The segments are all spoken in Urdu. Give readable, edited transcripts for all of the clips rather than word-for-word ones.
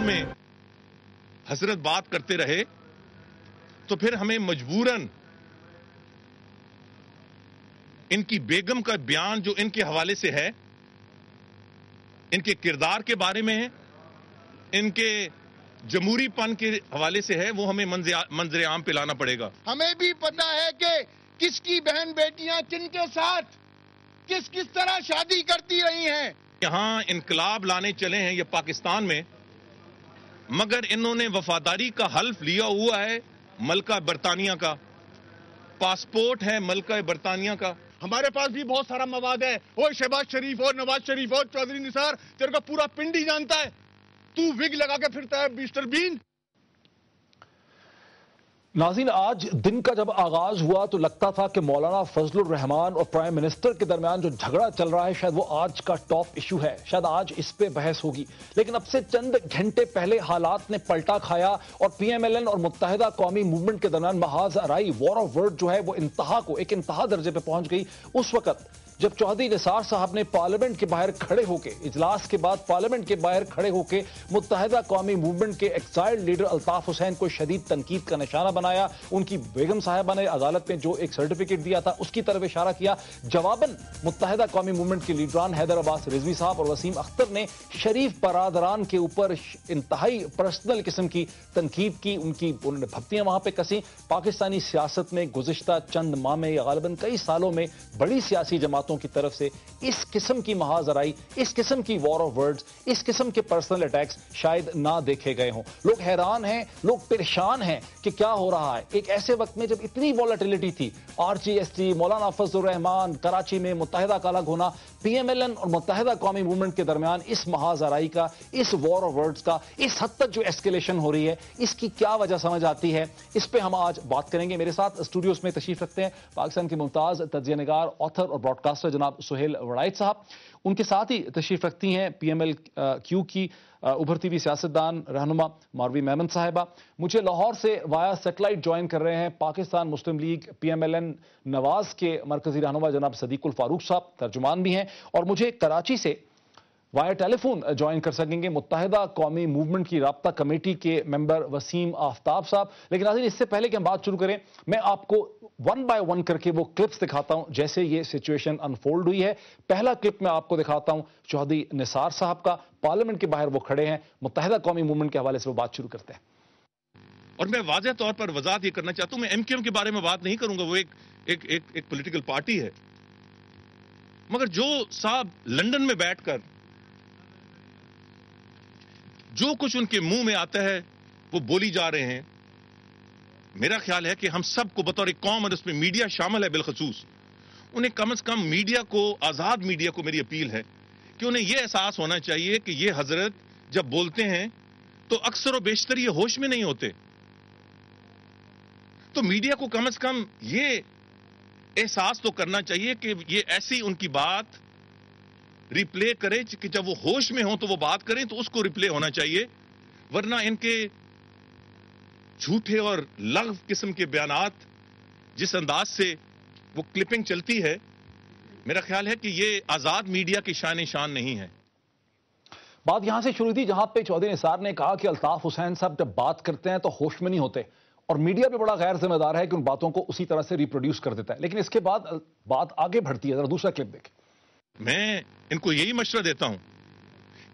میں حضرت بات کرتے رہے تو پھر ہمیں مجبوراً ان کی بیگم کا بیان جو ان کے حوالے سے ہے، ان کے کردار کے بارے میں ہے، ان کے جمہوری پن کے حوالے سے ہے، وہ ہمیں منظر عام پہ لانا پڑے گا۔ ہمیں بھی پتہ ہے کہ کس کی بہن بیٹیاں کن کے ساتھ کس طرح شادی کرتی رہی ہیں۔ یہاں انقلاب لانے چلے ہیں یہ پاکستان میں، مگر انہوں نے وفاداری کا حلف لیا ہوا ہے ملکہ برطانیہ کا، پاسپورٹ ہے ملکہ برطانیہ کا۔ ہمارے پاس بھی بہت سارا مواد ہے۔ وہ شہباز شریف اور نواز شریف اور چودھری نثار، تیرے کو پورا پنڈ ہی جانتا ہے، تو وگ لگا کے پھرتا ہے مسٹر بین۔ ناظرین، آج دن کا جب آغاز ہوا تو لگتا تھا کہ مولانا فضل الرحمان اور پرائم منسٹر کے درمیان جو جھگڑا چل رہا ہے شاید وہ آج کا ٹاپ ایشو ہے، شاید آج اس پہ بحث ہوگی، لیکن اب سے چند گھنٹے پہلے حالات نے پلٹا کھایا اور پی ایم ایل این اور متحدہ قومی موومنٹ کے درمیان محاذ آرائی، وار آف ورڈ جو ہے وہ ایک انتہا درجے پہ پہنچ گئی اس وقت جب چودھری نثار صاحب نے پارلیمنٹ کے باہر کھڑے ہو کے، اجلاس کے بعد پارلیمنٹ کے باہر کھڑے ہو کے متحدہ قومی موومنٹ کے ایکسائلڈ لیڈر الطاف حسین کو شدید تنقید کا نشانہ بنایا۔ ان کی بیگم صاحبہ نے عدالت میں جو ایک سرٹیفکیٹ دیا تھا اس کی طرف اشارہ کیا۔ جواباً متحدہ قومی موومنٹ کے لیڈران حیدر عباس رضوی صاحب اور وسیم اختر نے شریف برادران کے اوپر انتہائی پرسنل قسم کی تنقید کی، انہوں نے بھپتیاں وہاں پہ کسیں۔ پاکستانی سیاست میں گزشتہ چند ماہ میں یا غالباً کئی سالوں میں بڑی سیاسی جماعتوں کی طرف سے اس قسم کی محاذ آرائی، اس قسم کی وار آف ورڈز، اس قسم کے پرسنل اٹیکس شاید نہ دیکھے گئے ہوں۔ لوگ حیران ہیں، لوگ پریشان ہیں کہ کیا ہو رہا ہے ایک ایسے وقت میں جب اتنی والیٹیلٹی تھی۔ آر جی ایس ٹی، مولانا فضل الرحمان، کراچی میں متحدہ کا الگ ہونا، پی ایم ایل این اور متحدہ قومی موومنٹ کے درمیان اس محاذ آرائی کا، اس وار آف ورڈز کا، اس حد تک جو ایسکیلیشن ہو رہی ہے، اس کی کیا وجہ سمجھ آتی ہے، اس پہ ہم آج بات کریں گے۔ میرے ساتھ اسٹوڈیوز میں تشریف رکھتے ہیں پاکستان کے ممتاز تجزیہ نگار، آتھر اور براڈ کاسٹر جناب سہیل وڑائچ صاحب، ان کے ساتھ ہی تشریف رکھتی ہیں پی ایم ایل کیو کی ابھرتی ہوئی سیاستدان رہنما ماروی میمن صاحبہ۔ مجھے لاہور سے وایا سیٹلائٹ جوائن کر رہے ہیں Pakistan Muslim League P M L N Nawaz کے مرکزی رہنما جناب صدیق الفاروق صاحب، ترجمان بھی ہیں، اور مجھے کراچی سے وایا ٹیلی فون جوائن کر سکیں گے متحدہ قومی موومنٹ کی رابطہ کمیٹی کے ممبر وسیم آفتاب صاحب۔ لیکن ناظرین، اس سے پہلے کہ ہم بات شروع کریں، میں آپ کو ون بائی ون کر کے وہ کلپس دکھاتا ہوں جیسے یہ سچویشن انفولڈ ہوئی ہے۔ پہلا کلپ میں آپ کو دکھاتا ہوں چودھری نثار صاحب کا، پارلیمنٹ کے باہر وہ کھڑے ہیں، متحدہ قومی موومنٹ کے حوالے سے وہ بات شروع کرتے ہیں۔ اور میں واضح طور پر وضاحت یہ کرنا چاہتا ہوں، میں ایم کیو ایم کے بارے میں بات نہیں کروں گا، وہ ایک پولیٹیکل پارٹی ہے، مگر جو صاحب لندن میں بیٹھ کر جو کچھ ان کے منہ میں آتا ہے وہ بولی جا رہے ہیں، میرا خیال ہے کہ ہم سب کو بطور ایک قوم، اور اس میں میڈیا شامل ہے بالخصوص، انہیں کم از کم میڈیا کو، آزاد میڈیا کو میری اپیل ہے کہ انہیں یہ احساس ہونا چاہیے کہ یہ حضرت جب بولتے ہیں تو اکثر و بیشتر یہ ہوش میں نہیں ہوتے، تو میڈیا کو کم از کم یہ احساس تو کرنا چاہیے کہ یہ ایسی ان کی بات ریپلے کرے کہ جب وہ ہوش میں ہوں تو وہ بات کریں تو اس کو ریپلے ہونا چاہیے، ورنہ ان کے جھوٹے اور لغو قسم کے بیانات جس انداز سے وہ کلپنگ چلتی ہے، میرا خیال ہے کہ یہ آزاد میڈیا کی شان نہیں ہے۔ بات یہاں سے شروع تھی جہاں پہ چودھری نثار نے کہا کہ الطاف حسین صاحب جب بات کرتے ہیں تو ہوش میں نہیں ہوتے، اور میڈیا بھی بڑا غیر ذمہ دار ہے کہ ان باتوں کو اسی طرح سے ریپروڈیوس کر دیتا ہے، لیکن اس کے بعد بات آگے بڑھتی ہے۔ ذرا دوسرا کلپ دیکھیں۔ میں ان کو یہی مشورہ دیتا ہوں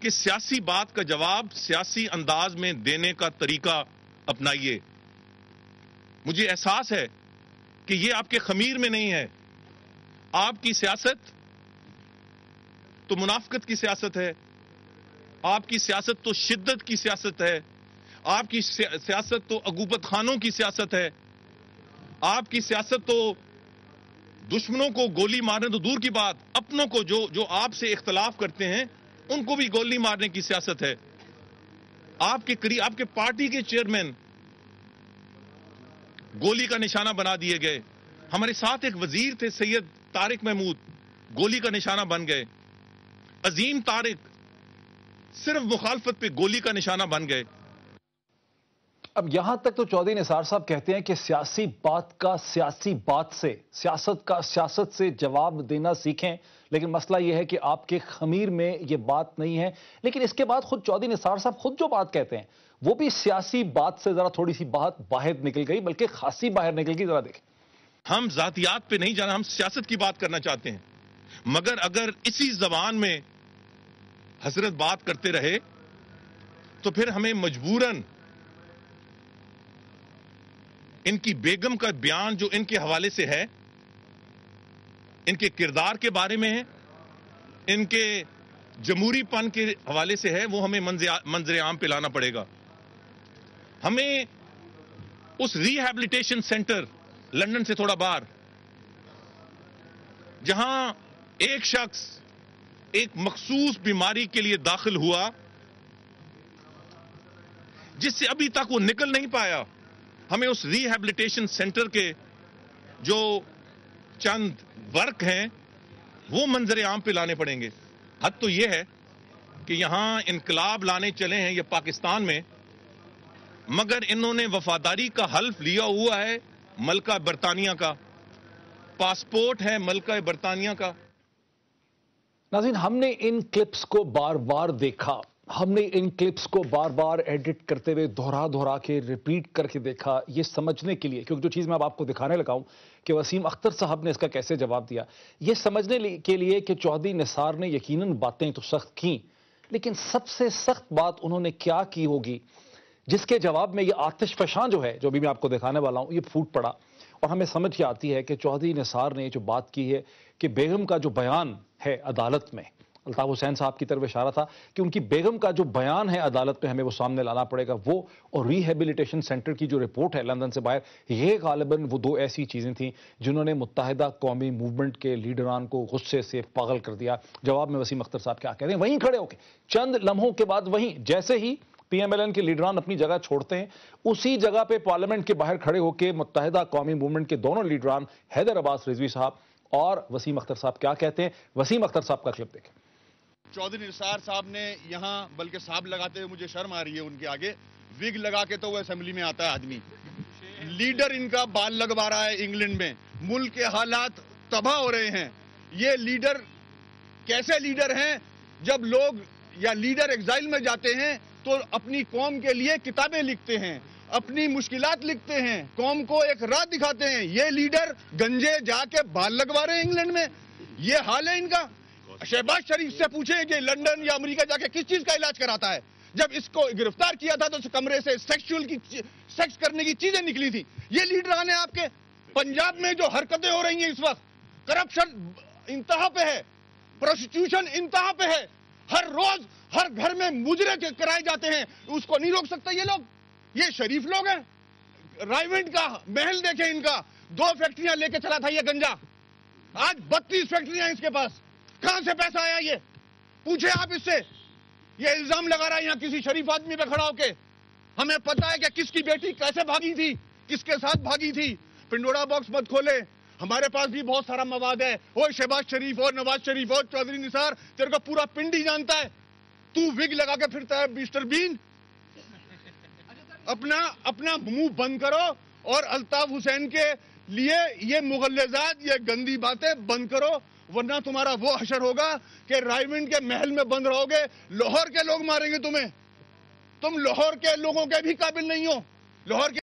کہ سیاسی بات کا جواب سیاسی انداز میں دینے کا طریقہ اپنائیے۔ مجھے احساس ہے کہ یہ آپ کے خمیر میں نہیں ہے، آپ کی سیاست تو منافقت کی سیاست ہے، آپ کی سیاست تو شدت کی سیاست ہے، آپ کی سیاست تو عقوبت خانوں کی سیاست ہے، آپ کی سیاست تو دشمنوں کو گولی مارنے تو دور کی بات، اپنوں کو جو آپ سے اختلاف کرتے ہیں ان کو بھی گولی مارنے کی سیاست ہے۔ آپ کے پارٹی کے چیئرمین گولی کا نشانہ بنا دیے گئے، ہمارے ساتھ ایک وزیر تھے سید طارق محمود، گولی کا نشانہ بن گئے، عظیم طارق صرف مخالفت پہ گولی کا نشانہ بن گئے۔ اب یہاں تک تو چودھری نثار صاحب کہتے ہیں کہ سیاسی بات کا سیاسی بات سے، سیاست کا سیاست سے جواب دینا سیکھیں، لیکن مسئلہ یہ ہے کہ آپ کے خمیر میں یہ بات نہیں ہے۔ لیکن اس کے بعد خود چودھری نثار صاحب خود جو بات کہتے ہیں وہ بھی سیاسی بات سے ذرا تھوڑی سی بات باہر نکل گئی، بلکہ خاصی باہر نکل گئی، ذرا دیکھیں۔ ہم ذاتیات پہ نہیں جانا، ہم سیاست کی بات کرنا چاہتے ہیں، مگر اگر اسی زبان میں حضرت بات کرتے رہے تو پھر ہمیں مجبوراً ان کی بیگم کا بیان جو ان کے حوالے سے ہے، ان کے کردار کے بارے میں ہے، ان کے جمہوری پن کے حوالے سے ہے، وہ ہمیں منظر عام پہ لانا پڑے گا۔ ہمیں اس ریہیبلیٹیشن سینٹر لندن سے تھوڑا باہر، جہاں ایک شخص ایک مخصوص بیماری کے لیے داخل ہوا جس سے ابھی تک وہ نکل نہیں پایا، ہمیں اس ریہیبلیٹیشن سینٹر کے جو چند ورک ہیں وہ منظر عام پہ لانے پڑیں گے۔ حد تو یہ ہے کہ یہاں انقلاب لانے چلے ہیں یہ پاکستان میں، مگر انہوں نے وفاداری کا حلف لیا ہوا ہے ملکہ برطانیہ کا، پاسپورٹ ہے ملکہ برطانیہ کا۔ ناظرین، ہم نے ان کلپس کو بار بار دیکھا، ہم نے ان کلپس کو بار بار ایڈٹ کرتے ہوئے دہرا کے ریپیٹ کر کے دیکھا، یہ سمجھنے کے لیے، کیونکہ جو چیز میں اب آپ کو دکھانے لگا ہوں کہ وسیم اختر صاحب نے اس کا کیسے جواب دیا، یہ سمجھنے کے لیے کہ چودھری نثار نے یقیناً باتیں تو سخت کیں، لیکن سب سے سخت بات انہوں نے کیا کی ہوگی جس کے جواب میں یہ آتش فشاں جو ہے، جو بھی میں آپ کو دکھانے والا ہوں، یہ پھوٹ پڑا۔ اور ہمیں سمجھ یہ آتی ہے کہ چودھری نثار نے جو بات کی ہے کہ بیگم کا جو بیان ہے عدالت میں، الطاف حسین صاحب کی طرف اشارہ تھا کہ ان کی بیگم کا جو بیان ہے عدالت میں ہمیں وہ سامنے لانا پڑے گا، وہ اور ریہیبلیٹیشن سینٹر کی جو رپورٹ ہے لندن سے باہر، یہ غالباً وہ دو ایسی چیزیں تھیں جنہوں نے متحدہ قومی موومنٹ کے لیڈران کو غصے سے پاگل کر دیا۔ جواب میں وسیم اختر صاحب کیا کہتے ہیں، وہیں کھڑے ہو کے چند لمحوں کے بعد، وہیں جیسے ہی پی ایم ایل این کے لیڈران اپنی جگہ چھوڑتے ہیں، اسی جگہ پہ پارلیمنٹ کے باہر کھڑے ہو کے متحدہ قومی موومنٹ کے دونوں لیڈران حیدر عباس رضوی صاحب اور وسیم اختر صاحب کیا کہتے ہیں۔ وسیم اختر صاحب کا کلپ دیکھیں۔ چودھری نثار صاحب نے یہاں بلکہ صاحب لگاتے ہوئے مجھے شرم آ رہی ہے ان کے آگے، وگ لگا کے تو وہ اسمبلی میں آتا ہے آدمی، لیڈر ان کا بال لگوا رہا ہے انگلینڈ میں، ملک کے حالات تباہ ہو رہے ہیں۔ یہ لیڈر کیسے لیڈر ہیں؟ جب لوگ یا لیڈر ایگزائل میں جاتے ہیں تو اپنی قوم کے لیے کتابیں لکھتے ہیں، اپنی مشکلات لکھتے ہیں، قوم کو ایک راہ دکھاتے ہیں۔ یہ لیڈر گنجے جا کے بال لگوا رہے ہیں انگلینڈ میں، یہ حال ہے ان کا۔ شہباز شریف سے پوچھیں کہ لندن یا امریکہ جا کے کس چیز کا علاج کراتا ہے؟ جب اس کو گرفتار کیا تھا تو اس کمرے سے سیکس کرنے کی چیزیں نکلی تھی۔ یہ لیڈران ہیں آپ کے۔ پنجاب میں جو حرکتیں ہو رہی ہیں اس وقت، کرپشن انتہا پہ ہے، پروسٹیوشن انتہا پہ ہے، ہر روز ہر گھر میں مجرے کرائے جاتے ہیں، اس کو نہیں روک سکتا یہ لوگ۔ یہ شریف لوگ ہیں۔ رائیونڈ کا محل دیکھیں ان کا، 2 فیکٹریاں لے کے چلا تھا یہ گنجا، آج 32 فیکٹریاں اس کے پاس۔ کہاں سے پیسہ آیا یہ؟ پوچھیں آپ اس سے۔ یہ الزام لگا رہا ہے یہاں کسی شریف آدمی پہ کھڑا ہو کے۔ ہمیں پتا ہے کہ کس کی بیٹی کیسے بھاگی تھی، کس کے ساتھ بھاگی تھی۔ پنڈورا باکس مت کھولے، ہمارے پاس بھی بہت سارا مواد ہے۔ وہ شہباز شریف اور نواز شریف اور چودھری نثار، تیرے کو پورا پنڈ ہی جانتا ہے۔ تو وگ لگا کے پھرتا ہے مسٹر بین۔ اپنا منہ بند کرو اور الطاف حسین کے لیے یہ مغلظات، یہ گندی باتیں بند کرو، ورنہ تمہارا وہ حشر ہوگا کہ رائیونڈ کے محل میں بند رہو گے، لاہور کے لوگ ماریں گے تمہیں۔ تم لاہور کے لوگوں کے بھی قابل نہیں ہو۔ لاہور کے